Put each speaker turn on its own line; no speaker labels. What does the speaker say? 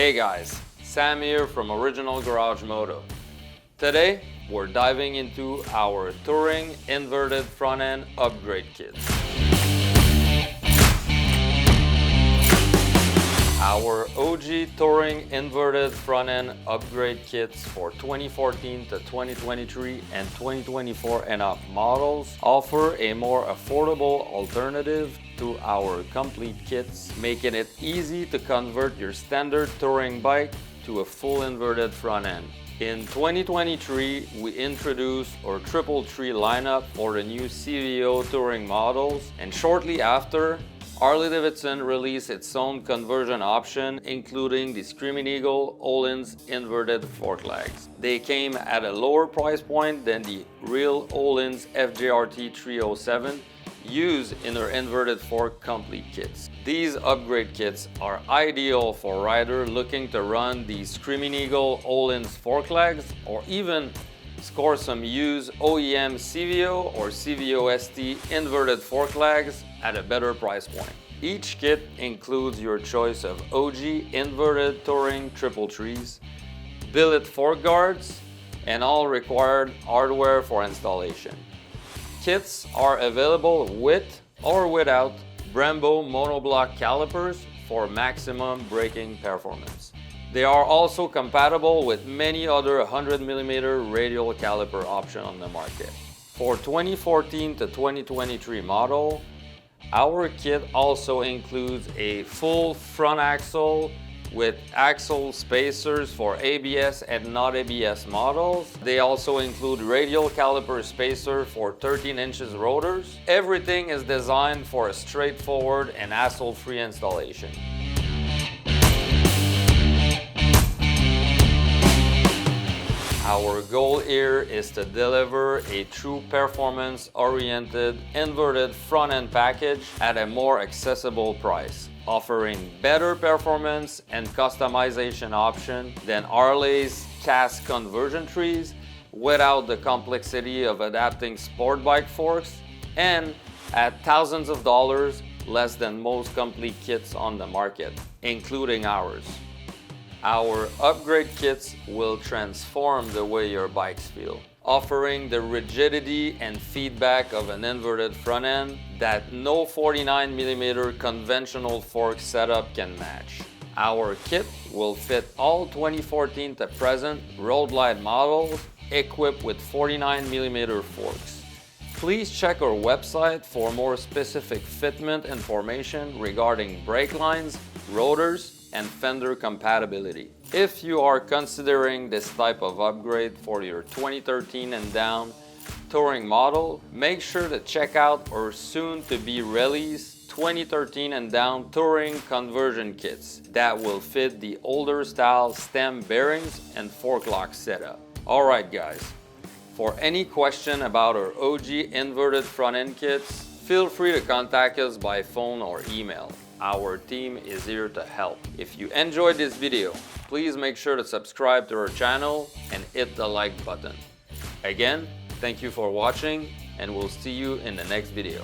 Hey guys, Sam here from Original Garage Moto. Today, we're diving into our Touring Inverted Front End Upgrade Kit. Our OG Touring Inverted Front End Upgrade Kits for 2014 to 2023 and 2024 and up models offer a more affordable alternative to our complete kits, making it easy to convert your standard touring bike to a full inverted front end. In 2023, we introduced our triple tree lineup for the new CVO touring models, and shortly after, Harley-Davidson released its own conversion option, including the Screamin Eagle Öhlins Inverted Fork Legs. They came at a lower price point than the real Öhlins FJRT 307 used in their inverted fork complete kits. These upgrade kits are ideal for riders looking to run the Screamin Eagle Öhlins Fork Legs, or even score some used OEM CVO or CVO ST inverted fork legs at a better price point. Each kit includes your choice of OG inverted touring triple trees, billet fork guards, and all required hardware for installation. Kits are available with or without Brembo monoblock calipers for maximum braking performance. They are also compatible with many other 100mm radial caliper options on the market. For 2014 to 2023 model, our kit also includes a full front axle with axle spacers for ABS and not ABS models. They also include radial caliper spacer for 13 inches rotors. Everything is designed for a straightforward and hassle-free installation. Our goal here is to deliver a true performance-oriented inverted front-end package at a more accessible price, offering better performance and customization options than Harley's cast conversion trees without the complexity of adapting sport bike forks, and at thousands of dollars less than most complete kits on the market, including ours. Our upgrade kits will transform the way your bikes feel, offering the rigidity and feedback of an inverted front end that no 49mm conventional fork setup can match. Our kit will fit all 2014 to present Road Glide models equipped with 49mm forks. Please check our website for more specific fitment information regarding brake lines, rotors, and fender compatibility. If you are considering this type of upgrade for your 2013 and down touring model, make sure to check out our soon-to-be released 2013 and down touring conversion kits that will fit the older style stem bearings and fork lock setup. Alright guys, for any question about our OG inverted front end kits, feel free to contact us by phone or email. Our team is here to help. If you enjoyed this video, please make sure to subscribe to our channel and hit the like button. Again, thank you for watching, and we'll see you in the next video.